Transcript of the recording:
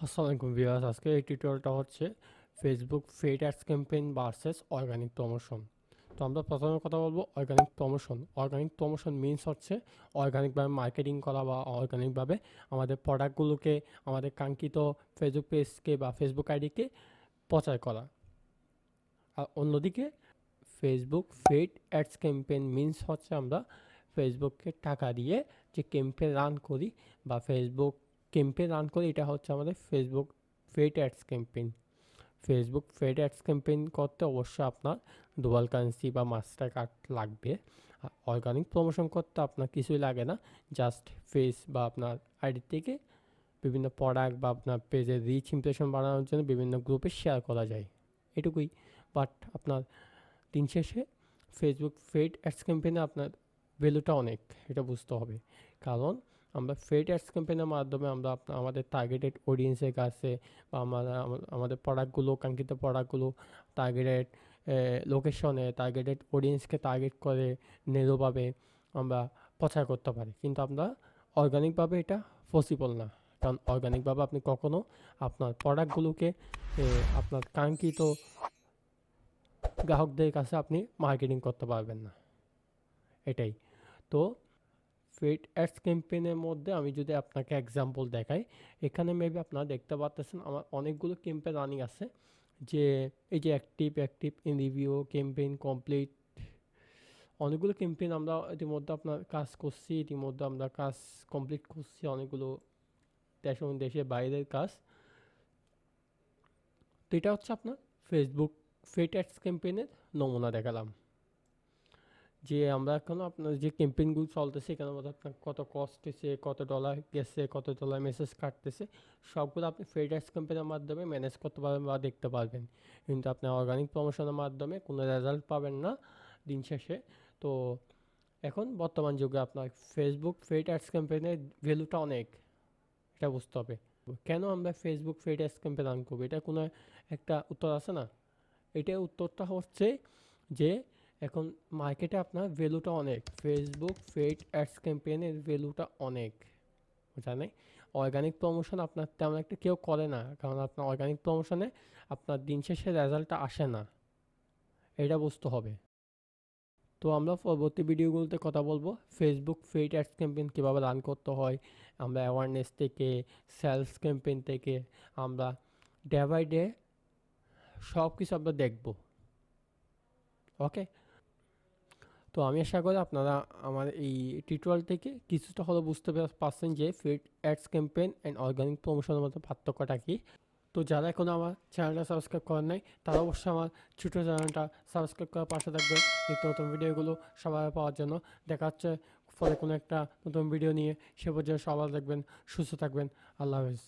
আসসালামু আলাইকুম ভিউয়ার্স, আজকে এই টিউটোরিয়ালটা হচ্ছে Facebook paid ads campaign versus organic promotion. তো আমরা প্রথমে কথা বলবো organic promotion. Organic promotion means হচ্ছে অর্গানিকভাবে মার্কেটিং করা বা অর্গানিকভাবে আমাদের প্রোডাক্টগুলোকে আমাদের কাঙ্ক্ষিত ফেসবুক পেজকে বা ফেসবুক আইডিকে প্রচার করা। আর অন্যদিকে Facebook paid ads campaign means হচ্ছে আমরা ফেসবুককে টাকা দিয়ে যে ক্যাম্পেইন রান করি বা ফেসবুক ক্যাম্পেইন রান করি, এটা হচ্ছে আমাদের Facebook paid ads campaign. Facebook paid ads campaign করতে অবশ্যই আপনার ডুয়াল কারেন্সি বা মাস্টার কার্ড লাগবে। আর অর্গানিক প্রমোশন করতে আপনার কিছুই লাগে না, জাস্ট ফেস বা আপনার আইডি থেকে বিভিন্ন প্রোডাক্ট বা আপনার পেজের রিচ ইমপ্রেশন বাড়ানোর জন্য বিভিন্ন গ্রুপে শেয়ার করা যায়, এটুকুই। বাট আপনার দিন শেষে ফেসবুক পেইড অ্যাডস ক্যাম্পেইনে আপনার ভ্যালুটা অনেক, এটা বুঝতে হবে। কারণ আমরা পেইড অ্যাডস ক্যাম্পেইনের মাধ্যমে আমরা আমাদের টার্গেটেড অডিয়েন্সের কাছে বা আমাদের প্রোডাক্টগুলো, কাঙ্ক্ষিত প্রোডাক্টগুলো টার্গেটেড লোকেশনে টার্গেটেড অডিয়েন্সকে টার্গেট করে নেরোভাবে আমরা প্রচার করতে পারি। কিন্তু আমরা অর্গানিকভাবে এটা পসিবল না, কারণ অর্গানিকভাবে আপনি কখনো আপনার প্রোডাক্টগুলোকে আপনার কাঙ্ক্ষিত গ্রাহকদের কাছে আপনি মার্কেটিং করতে পারবেন না, এটাই। তো পেইড অ্যাডস ক্যাম্পেইনের মধ্যে আমি যদি আপনাকে এক্সাম্পল দেখাই, এখানে মেবি আপনারা দেখতে পাচ্ছেন আমার অনেকগুলো ক্যাম্পেইন রানিং আছে। যে এই যে active in review, campaign complete, অনেকগুলো ক্যাম্পেইন আমরা ইতিমধ্যে আপনার কাজ করছি, ইতিমধ্যে আমরা কাজ কমপ্লিট করছি, অনেকগুলো দেশ এবং দেশের বাইরের কাজ। তো এটা হচ্ছে আপনার ফেসবুক পেইড অ্যাডস ক্যাম্পেইনের নমুনা দেখালাম। যে আমরা এখন আপনার যে ক্যাম্পেইনগুলো চলতেছে এখানের মধ্যে আপনার কত কস্ট হয়েছে, কত ডলার গেছে, কত ডলার মেসেজ কাটতেছে, সবগুলো আপনি পেইড অ্যাডস ক্যাম্পেইনের মাধ্যমে ম্যানেজ করতে পারবেন বা দেখতে পারবেন। কিন্তু আপনি অর্গানিক প্রমোশনের মাধ্যমে কোনো রেজাল্ট পাবেন না দিন শেষে। তো এখন বর্তমান যুগে আপনার ফেসবুক পেইড অ্যাডস ক্যাম্পেইনের ভ্যালুটা অনেক, এটা বুঝতে হবে। কেন আমরা Facebook paid ads campaign run করবো, এটা কোনো একটা উত্তর আছে না? এটার উত্তরটা হচ্ছে যে এখন মার্কেটে আপনার ভ্যালুটা অনেক, ফেসবুক পেইড অ্যাডস ক্যাম্পেইনের ভ্যালুটা অনেক, জানে। অর্গানিক প্রমোশন আপনার তেমন একটা কেউ করে না, কারণ আপনার অর্গানিক প্রমোশনে আপনার দিন শেষে রেজাল্টটা আসে না, এটা বুঝতে হবে। তো আমরা পরবর্তী ভিডিওগুলোতে কথা বলবো ফেসবুক পেইড অ্যাডস ক্যাম্পেইন কীভাবে রান করতে হয়, আমরা অ্যাওয়ারনেস থেকে, সেলস ক্যাম্পেইন থেকে আমরা ডে বাই ডে সব কিছু আমরা দেখবো। ওকে, তো আমি আশা করি আপনারা আমার এই টিউটোরিয়াল থেকে কিছুটা হলেও বুঝতে পারছেন যে paid ads campaign and organic প্রমোশনের মধ্যে পার্থক্যটা কী। তো যারা এখনও আমার চ্যানেলটা সাবস্ক্রাইব করেন নাই তারা অবশ্যই আমার ছোটো চ্যানেলটা সাবস্ক্রাইব করার পাশে থাকবেন নিত্য নতুন ভিডিওগুলো সবাই পাওয়ার জন্য। দেখা হচ্ছে পরে কোনো একটা নতুন ভিডিও নিয়ে, সে পর্যন্ত সবাই দেখবেন, সুস্থ থাকবেন। আল্লাহ হাফেজ।